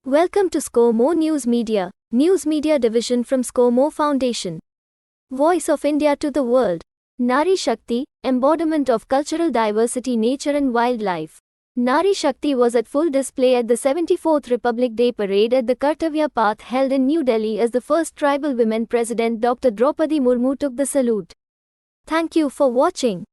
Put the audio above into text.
Welcome to Score More News Media, news media division from Score More Foundation. Voice of India to the world. Nari Shakti, embodiment of cultural diversity, nature and wildlife. Nari Shakti was at full display at the 74th Republic Day Parade at the Kartavya Path held in New Delhi as the first tribal women President Dr Draupadi Murmu took the salute. Thank you for watching.